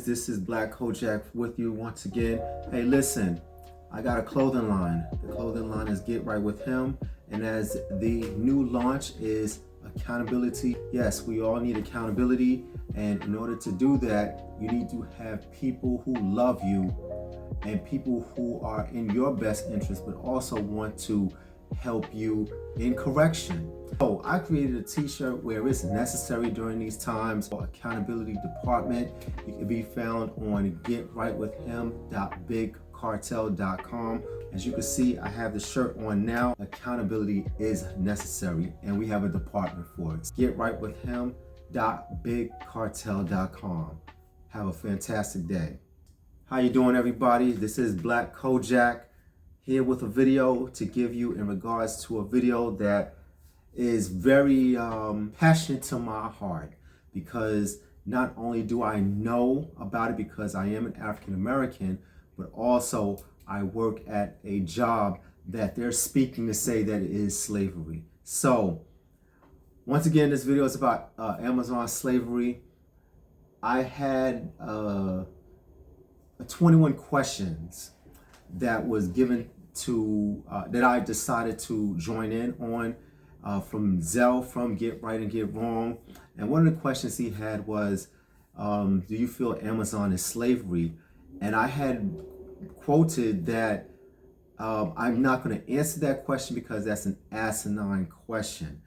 guys, this is Black Kojak with you once again. Hey, listen, I got a clothing line. The clothing line is Get Right With Him, and as the new launch is accountability. Yes, we all need accountability, and in order to do that, you need to have people who love you and people who are in your best interest, but also want to help you in correction. So I created a t-shirt where it's necessary during these times. Accountability Department. It can be found on getrightwithhim.bigcartel.com. As you can see, I have the shirt on now. Accountability is necessary, and we have a department for it. getrightwithhim.bigcartel.com. Have a fantastic day. How you doing, everybody? This is Black Kojak here with a video to give you in regards to a video that is very passionate to my heart, because not only do I know about it because I am an African American, but also I work at a job that they're speaking to say that it is slavery. So once again, this video is about Amazon slavery. I had 21 questions that was given to that I decided to join in on from Zell from Get Right and Get Wrong. And one of the questions he had was, do you feel Amazon is slavery? And I had quoted that I'm not going to answer that question because that's an asinine question.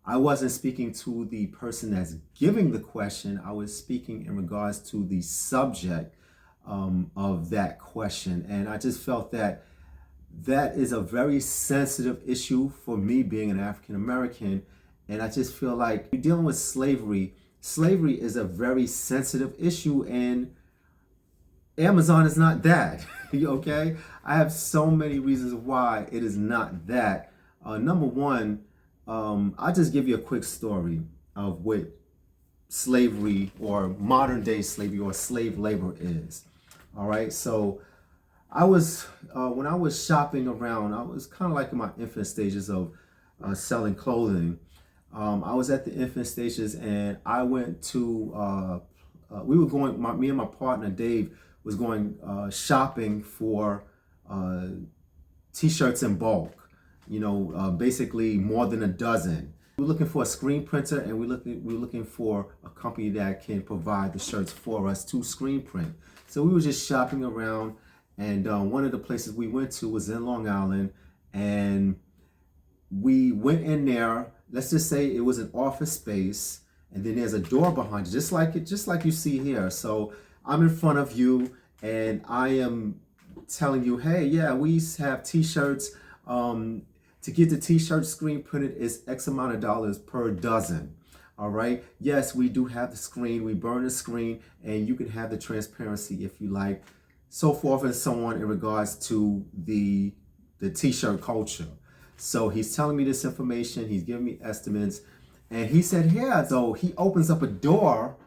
I wasn't speaking to the person that's giving the question. I was speaking in regards to the subject of that question. And I just felt that that is a very sensitive issue for me being an African American. And I just feel like you're dealing with slavery. Slavery is a very sensitive issue, and Amazon is not that. Okay? I have so many reasons why it is not that. Number one, I'll just give you a quick story of what slavery or modern day slavery or slave labor is. All right, so I was when I was shopping around, I was kind of like in my infant stages of selling clothing. I was at the infant stages, and I went to we were going. Me and my partner Dave was going shopping for t-shirts in bulk. You know, basically more than a dozen. We're looking for a screen printer, and we're looking for a company that can provide the shirts for us to screen print. So we were just shopping around, and one of the places we went to was in Long Island, and we went in there. Let's just say it was an office space, and then there's a door behind you, just like you see here. So I'm in front of you, and I am telling you, hey, yeah, we have t-shirts. To get the t-shirt screen printed is X amount of dollars per dozen. All right. Yes, we do have the screen. We burn the screen, and you can have the transparency if you like, so forth and so on in regards to the t-shirt culture. So he's telling me this information. He's giving me estimates, and he said, yeah. So he opens up a door,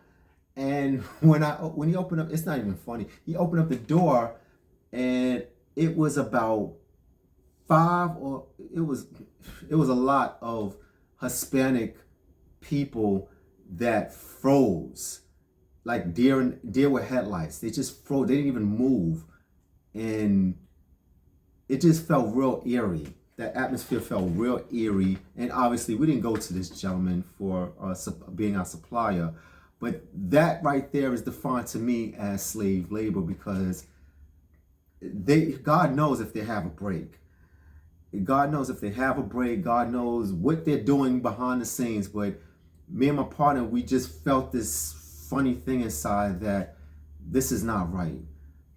and when he opened up, it's not even funny. He opened up the door, and it was about it was a lot of Hispanic people that froze like deer with headlights. They just froze. They didn't even move, and it just felt real eerie. That atmosphere felt real eerie. And obviously we didn't go to this gentleman for being our supplier, but that right there is defined to me as slave labor, because God knows if they have a break. God knows if they have a break. God knows what they're doing behind the scenes. But me and my partner, we just felt this funny thing inside that this is not right.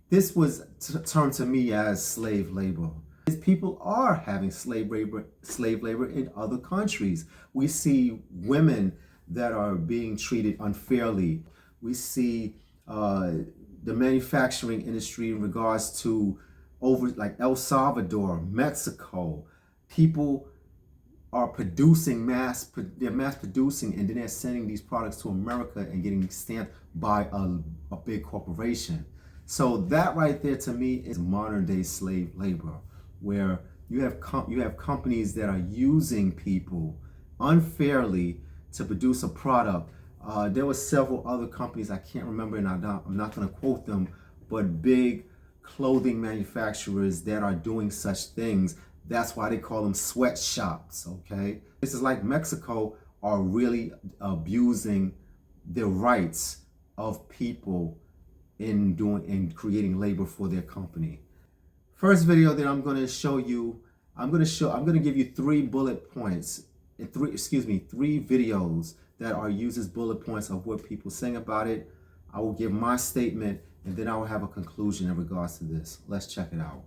This was termed to me as slave labor. People are having slave labor in other countries. We see women that are being treated unfairly. We see the manufacturing industry in regards to like El Salvador, Mexico. People are producing they're mass producing, and then they're sending these products to America and getting stamped by a big corporation. So that right there to me is modern day slave labor, where you have companies that are using people unfairly to produce a product There were several other companies, I can't remember, and I'm not going to quote them, but big clothing manufacturers that are doing such things. That's why they call them sweatshops, okay? Places like Mexico are really abusing the rights of people in creating labor for their company. First video that I'm going to show you, I'm going to give you 3 bullet points, three videos that are used as bullet points of what people saying about it. I will give my statement and then I will have a conclusion in regards to this. Let's check it out.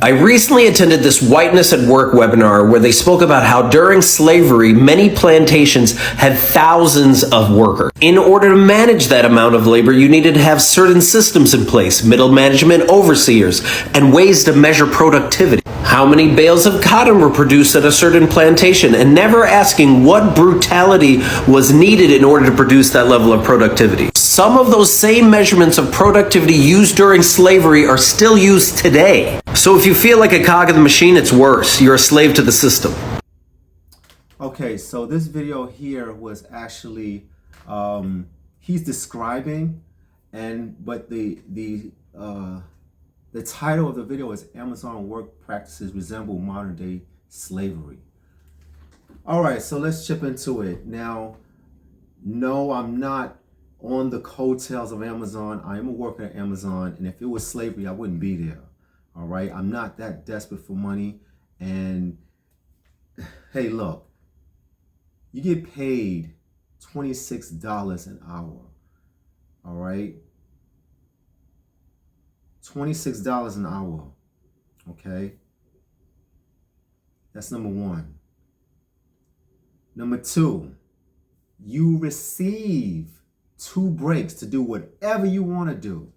I recently attended this Whiteness at Work webinar where they spoke about how during slavery, many plantations had thousands of workers. In order to manage that amount of labor, you needed to have certain systems in place, middle management, overseers, and ways to measure productivity. How many bales of cotton were produced at a certain plantation, and never asking what brutality was needed in order to produce that level of productivity. Some of those same measurements of productivity used during slavery are still used today. So if you feel like a cog in the machine, it's worse. You're a slave to the system. Okay, so this video here was actually, he's describing, but the title of the video is Amazon Work Practices Resemble Modern Day Slavery. All right, so let's chip into it. Now, no, I'm not on the coattails of Amazon. I am a worker at Amazon, and if it was slavery, I wouldn't be there. All right, I'm not that desperate for money. And hey, look, you get paid $26 an hour. All right, $26 an hour. Okay, that's number one. Number two, you receive 2 breaks to do whatever you want to do.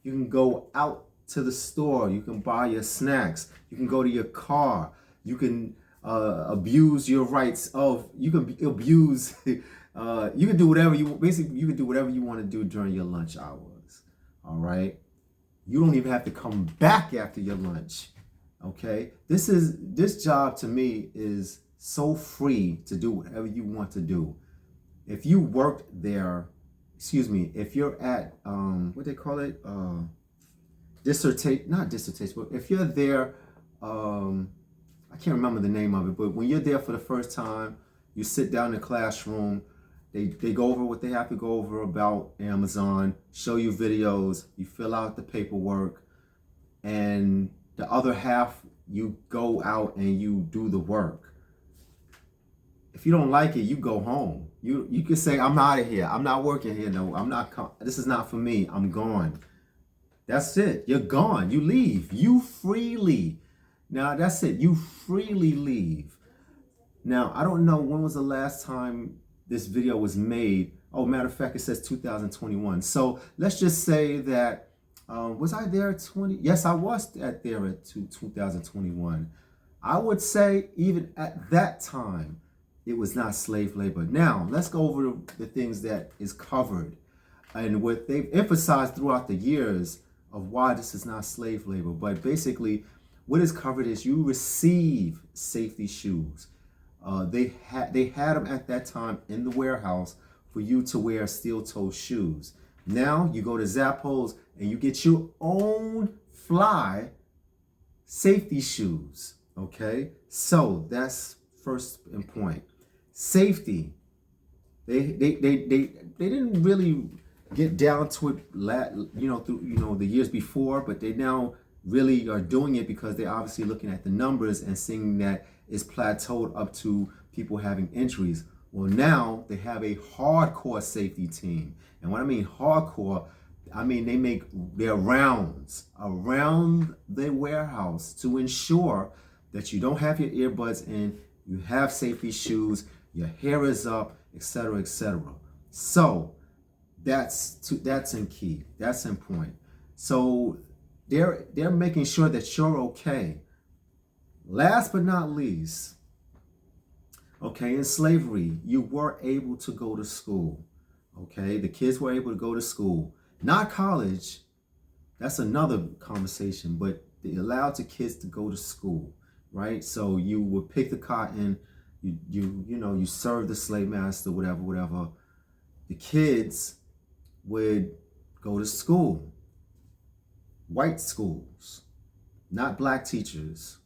You can go out to the store, you can buy your snacks, you can go to your car, you can abuse your rights of, you can abuse, you can do whatever you want to do during your lunch hours. All right, you don't even have to come back after your lunch. Okay, this job to me is so free to do whatever you want to do. If you worked there, if you're at what they call it, not dissertation, but if you're there, I can't remember the name of it, but when you're there for the first time, you sit down in the classroom, they go over what they have to go over about Amazon, show you videos, you fill out the paperwork, and the other half, you go out and you do the work. If you don't like it, you go home. You can say, I'm out of here. I'm not working here. No, this is not for me. I'm gone. That's it. You're gone. You leave. You freely. Now, that's it. You freely leave. Now, I don't know when was the last time this video was made. Oh, matter of fact, it says 2021. So let's just say that, was I there at 20? Yes, I was there at 2021. I would say even at that time, it was not slave labor. Now, let's go over the things that is covered and what they've emphasized throughout the years of why this is not slave labor. But basically, what is covered is you receive safety shoes. They had them at that time in the warehouse for you to wear steel-toe shoes. Now you go to Zappos and you get your own fly safety shoes. Okay, so that's first point. Safety. They didn't really get down to it, through the years before, but they now really are doing it because they're obviously looking at the numbers and seeing that it's plateaued up to people having injuries. Well, now they have a hardcore safety team. And when I mean hardcore, I mean they make their rounds around the warehouse to ensure that you don't have your earbuds in, you have safety shoes, your hair is up, etc., etc. So that's in key. That's in point. So they're making sure that you're okay. Last but not least, okay, in slavery, you were able to go to school. Okay, the kids were able to go to school, not college. That's another conversation, but they allowed the kids to go to school, right? So you would pick the cotton, you serve the slave master, whatever. The kids would go to school, white schools, not black teachers,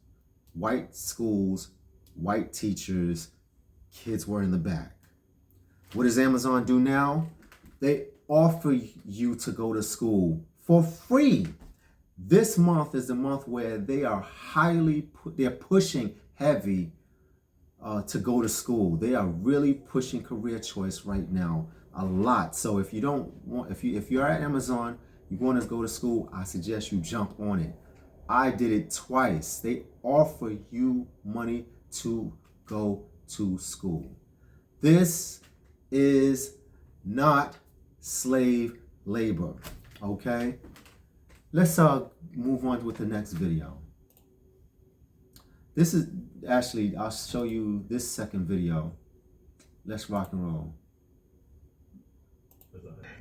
white schools, white teachers, kids were in the back. What does Amazon do now? They offer you to go to school for free. This month is the month where they are they're pushing heavy to go to school. They are really pushing career choice right now a lot. So if you're at Amazon, you want to go to school, I suggest you jump on it. I did it twice. They offer you money to go to school. This is not slave labor, okay? Let's move on with the next video. This is actually, I'll show you this second video. Let's rock and roll.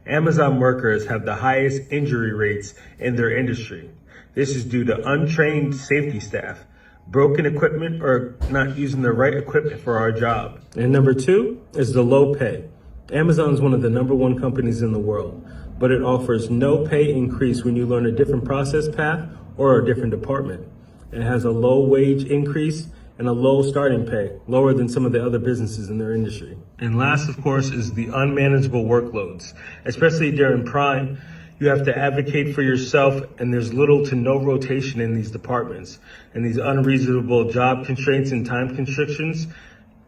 Amazon workers have the highest injury rates in their industry. This is due to untrained safety staff, broken equipment, or not using the right equipment for our job. And number two is the low pay. Amazon is one of the #1 companies in the world, but it offers no pay increase when you learn a different process path or a different department. It has a low wage increase and a low starting pay, lower than some of the other businesses in their industry. And last, of course, is the unmanageable workloads. Especially during Prime, you have to advocate for yourself, and there's little to no rotation in these departments. And these unreasonable job constraints and time constrictions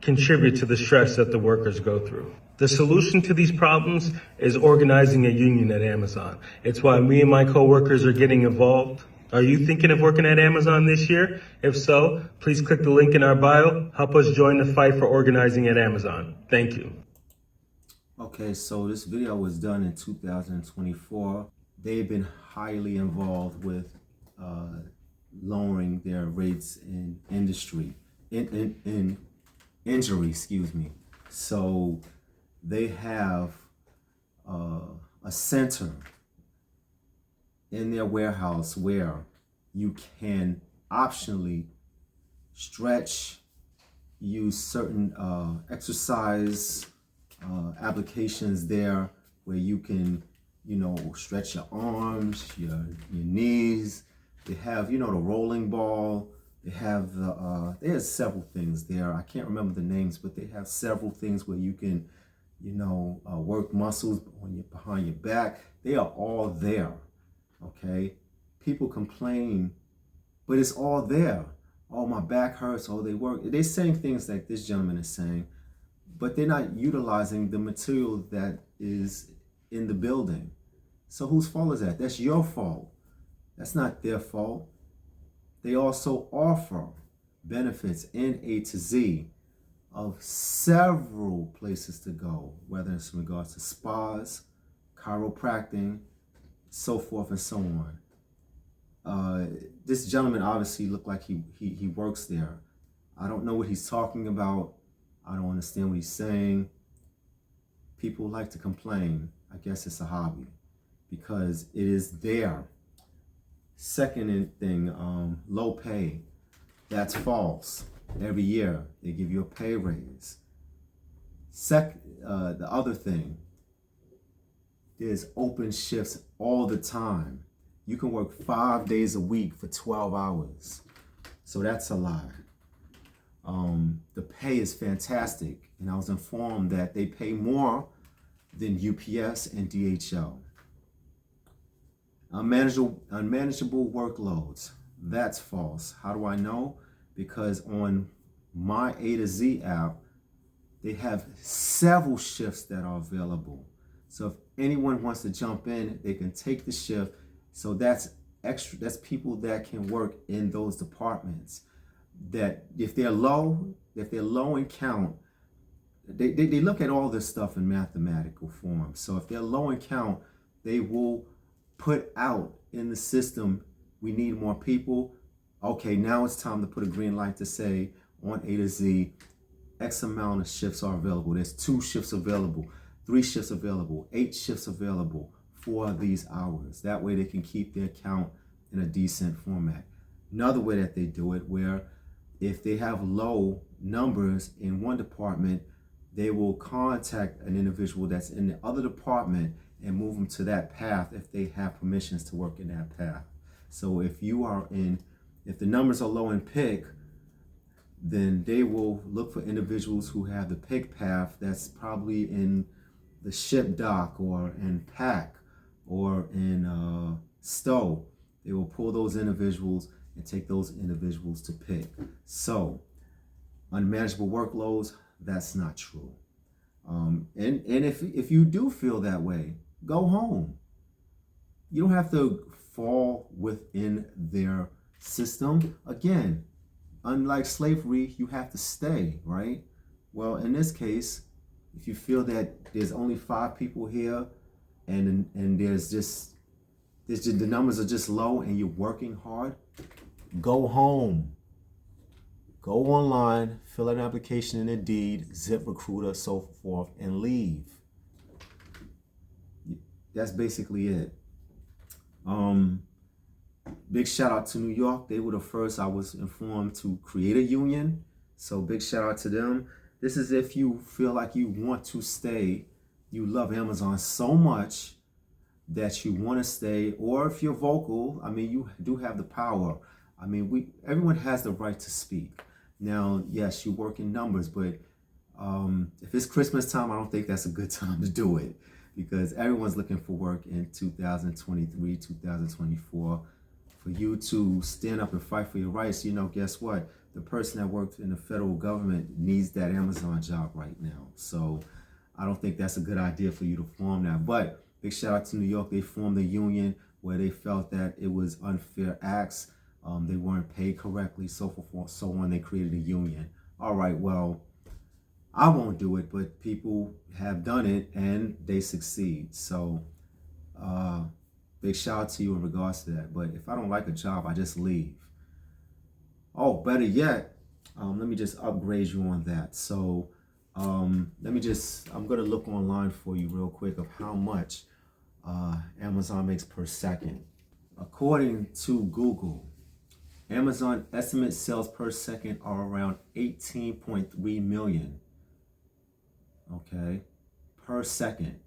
contribute to the stress that the workers go through. The solution to these problems is organizing a union at Amazon. It's why me and my coworkers are getting involved. Are you thinking of working at Amazon this year? If so, please click the link in our bio. Help us join the fight for organizing at Amazon. Thank you. Okay, so this video was done in 2024. They've been highly involved with lowering their rates in injury, excuse me. So they have a center in their warehouse where you can optionally stretch, use certain exercise applications there where you can, stretch your arms, your knees. They have, the rolling ball. They have there's several things there. I can't remember the names, but they have several things where you can, work muscles behind your back. They are all there. Okay, people complain, but it's all there. Oh, my back hurts. Oh, they work. They're saying things like this gentleman is saying, but they're not utilizing the material that is in the building. So whose fault is that? That's your fault. That's not their fault. They also offer benefits in A to Z of several places to go, whether it's in regards to spas, chiropractic, so forth and so on. This gentleman obviously looked like he works there. I don't know what he's talking about. I don't understand what he's saying. People like to complain. I guess it's a hobby because it is there. Second thing, low pay. That's false. Every year they give you a pay raise. The other thing, there's open shifts all the time. You can work 5 days a week for 12 hours. So that's a lie. The pay is fantastic. And I was informed that they pay more than UPS and DHL. Unmanageable workloads. That's false. How do I know? Because on my A to Z app, they have several shifts that are available. So if anyone wants to jump in, they can take the shift. So that's extra. That's people that can work in those departments. That if they're low in count, they look at all this stuff in mathematical form. So if they're low in count, they will put out in the system, we need more people. Okay, now it's time to put a green light to say on A to Z, X amount of shifts are available. There's 2 shifts available, 3 shifts available, 8 shifts available for these hours. That way they can keep their count in a decent format. Another way that they do it, where if they have low numbers in one department, they will contact an individual that's in the other department and move them to that path if they have permissions to work in that path. So if the numbers are low in pick, then they will look for individuals who have the pick path that's probably in the ship dock or in pack or in stow. They will pull those individuals and take those individuals to pick. So unmanageable workloads, that's not true. And if you do feel that way, go home. You don't have to fall within their system. Again, unlike slavery, you have to stay, right? Well, in this case, if you feel that there's only 5 people here and the numbers are just low and you're working hard, go home. Go online, fill out an application in Indeed, ZipRecruiter, so forth, and leave. That's basically it. Big shout out to New York. They were the first, I was informed, to create a union. So big shout out to them. This is if you feel like you want to stay, you love Amazon so much that you want to stay, or if you're vocal, I mean, you do have the power. I mean, everyone has the right to speak. Now, yes, you work in numbers, but if it's Christmas time, I don't think that's a good time to do it, because everyone's looking for work in 2023, 2024. For you to stand up and fight for your rights, guess what? The person that worked in the federal government needs that Amazon job right now. So I don't think that's a good idea for you to form that. But big shout out to New York. They formed a union where they felt that it was unfair acts. They weren't paid correctly, so forth, so on. They created a union. All right, well, I won't do it, but people have done it and they succeed. So big shout out to you in regards to that. But if I don't like a job, I just leave. Oh, better yet, let me just upgrade you on that. So I'm going to look online for you real quick of how much Amazon makes per second. According to Google, Amazon estimate sales per second are around 18.3 million. Okay, per second.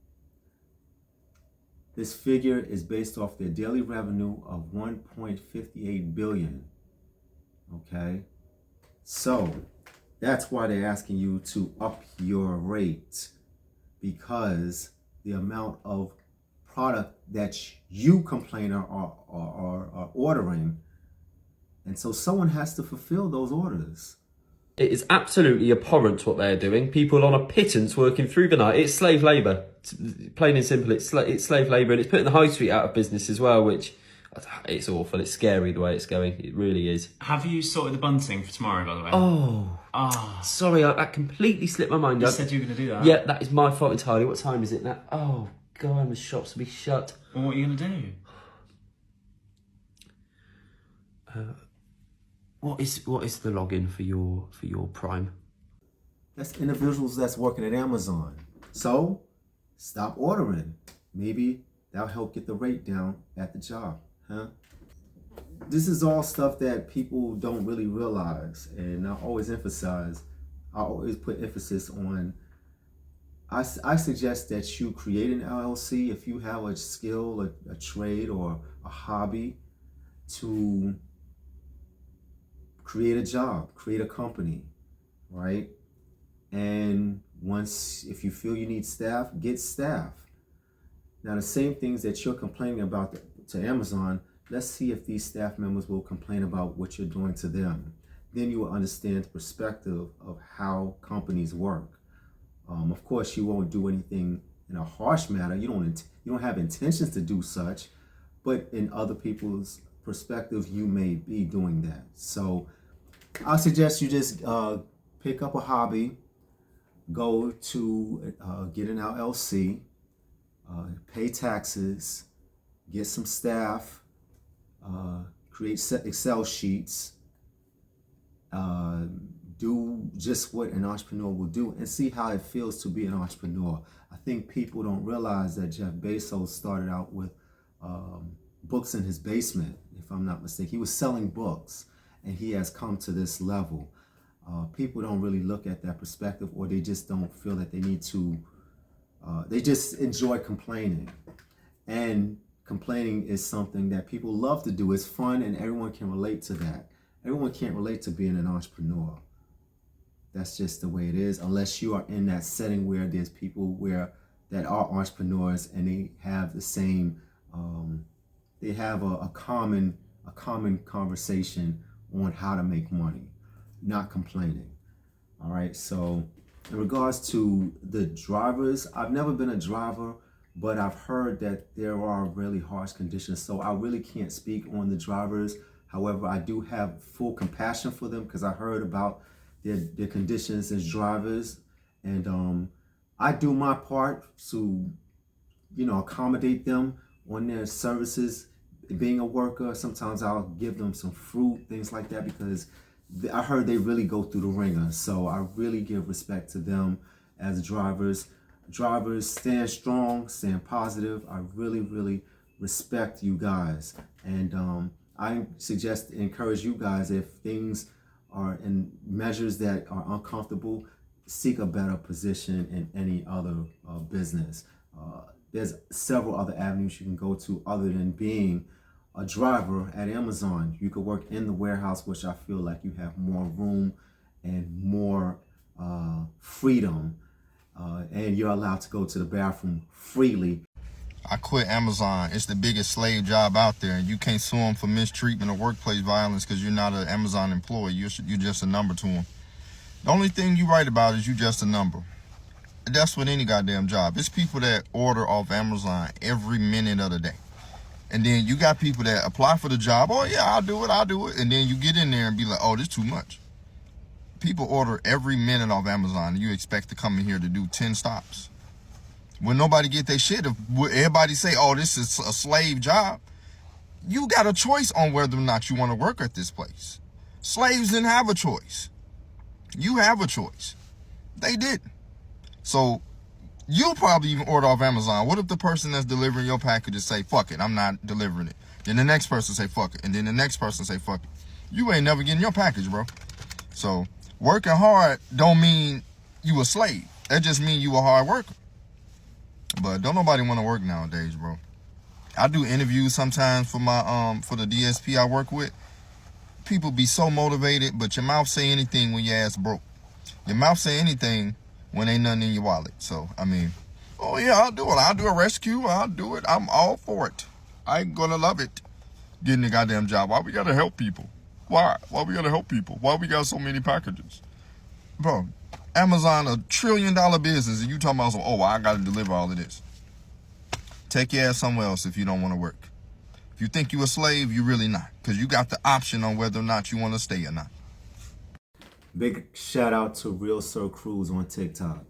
This figure is based off their daily revenue of 1.58 billion. Okay, so that's why they're asking you to up your rate, because the amount of product that you complain are ordering. And so someone has to fulfill those orders. It is absolutely abhorrent what they're doing. People on a pittance working through the night. It's slave labour. Plain and simple, it's slave labour, and it's putting the high street out of business as well, which it's awful. It's scary the way it's going. It really is. Have you sorted the bunting for tomorrow, by the way? Oh, sorry, that completely slipped my mind. You said you were going to do that. Yeah, that is my fault entirely. What time is it now? Oh, God, the shops will be shut. Well, what are you going to do? What is the login for your Prime? That's individuals that's working at Amazon. So stop ordering. Maybe that'll help get the rate down at the job, huh? This is all stuff that people don't really realize, and I always put emphasis on. I suggest that you create an LLC if you have a skill, a trade, or a hobby, to create a job, create a company, right? And if you feel you need staff, get staff. Now, the same things that you're complaining about to Amazon, let's see if these staff members will complain about what you're doing to them. Then you will understand the perspective of how companies work. Of course, you won't do anything in a harsh manner. You don't have intentions to do such, but in other people's perspective, you may be doing that. So I suggest you just pick up a hobby, go to get an LLC, pay taxes, get some staff, create Excel sheets, do just what an entrepreneur will do, and see how it feels to be an entrepreneur. I think people don't realize that Jeff Bezos started out with books in his basement, if I'm not mistaken. He was selling books, and he has come to this level. People don't really look at that perspective, or they just don't feel that they need to, they just enjoy complaining. And complaining is something that people love to do. It's fun, and everyone can relate to that. Everyone can't relate to being an entrepreneur. That's just the way it is, unless you are in that setting where there's people that are entrepreneurs and they have the same, they have a common conversation on how to make money, not complaining. All right, so in regards to the drivers, I've never been a driver, but I've heard that there are really harsh conditions, so I really can't speak on the drivers. However, I do have full compassion for them because I heard about their conditions as drivers, and I do my part to, accommodate them on their services. Being a worker, sometimes I'll give them some fruit, things like that, because I heard they really go through the ringer. So I really give respect to them as drivers. Drivers, stand strong, stand positive. I really, really respect you guys. And I suggest, encourage you guys, if things are in measures that are uncomfortable, seek a better position in any other business. There's several other avenues you can go to other than being a driver at Amazon. You could work in the warehouse, which I feel like you have more room and more freedom, and you're allowed to go to the bathroom freely. I quit Amazon. It's the biggest slave job out there, and you can't sue them for mistreatment or workplace violence because you're not an Amazon employee. You're just a number to them. The only thing you write about is you just a number. That's with any goddamn job. It's people that order off Amazon every minute of the day. And then you got people that apply for the job. Oh yeah, I'll do it. And then you get in there and be like, oh, this is too much. People order every minute off Amazon, and you expect to come in here to do 10 stops. When nobody get their shit, if everybody say, oh, this is a slave job, you got a choice on whether or not you want to work at this place. Slaves didn't have a choice. You have a choice. They didn't. So you'll probably even order off Amazon. What if the person that's delivering your packages say, fuck it, I'm not delivering it? Then the next person say, fuck it. And then the next person say, fuck it. You ain't never getting your package, bro. So working hard don't mean you a slave. That just mean you a hard worker. But don't nobody want to work nowadays, bro. I do interviews sometimes for my for the DSP I work with. People be so motivated, but your mouth say anything when your ass broke. Your mouth say anything when ain't nothing in your wallet. So, I mean, oh yeah, I'll do it. I'll do a rescue. I'll do it. I'm all for it. I ain't gonna love it. Getting the goddamn job. Why we gotta help people? Why? Why we gotta help people? Why we got so many packages? Bro, Amazon, $1 trillion business, and you talking about, oh, well, I gotta deliver all of this. Take your ass somewhere else if you don't want to work. If you think you a slave, you really not, because you got the option on whether or not you want to stay or not. Big shout out to Real Sir Cruz on TikTok.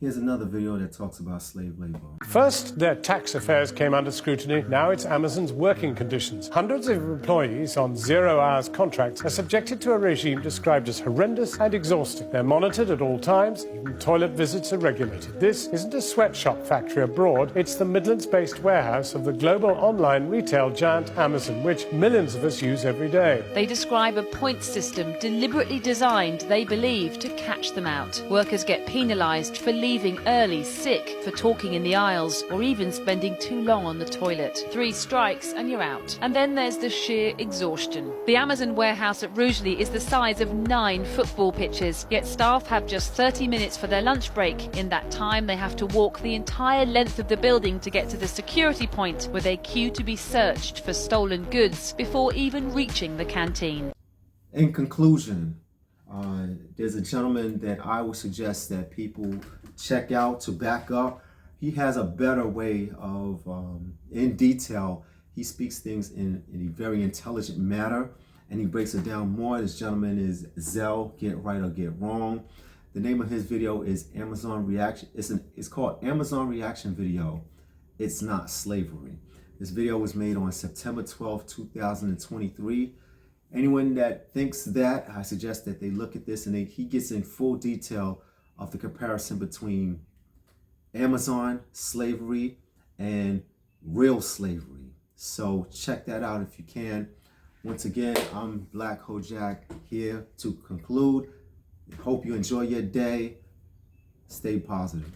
Here's another video that talks about slave labor. First, their tax affairs came under scrutiny. Now it's Amazon's working conditions. Hundreds of employees on 0-hours contracts are subjected to a regime described as horrendous and exhausting. They're monitored at all times. Even toilet visits are regulated. This isn't a sweatshop factory abroad. It's the Midlands-based warehouse of the global online retail giant Amazon, which millions of us use every day. They describe a point system deliberately designed, they believe, to catch them out. Workers get penalised for leaving early, sick, for talking in the aisles, or even spending too long on the toilet. 3 strikes and you're out. And then there's the sheer exhaustion. The Amazon warehouse at Rugeley is the size of 9 football pitches, yet staff have just 30 minutes for their lunch break. In that time, they have to walk the entire length of the building to get to the security point, where they queue to be searched for stolen goods before even reaching the canteen. In conclusion, there's a gentleman that I would suggest that people check out to back up. He has a better way of, in detail, he speaks things in a very intelligent manner, and he breaks it down more. This gentleman is Zell, Get Right or Get Wrong. The name of his video is Amazon Reaction. It's called Amazon Reaction Video. It's Not Slavery. This video was made on September 12, 2023. Anyone that thinks that, I suggest that they look at this, and he gets in full detail of the comparison between Amazon slavery and real slavery. So check that out if you can. Once again, I'm Black Kojak here to conclude. Hope you enjoy your day. Stay positive.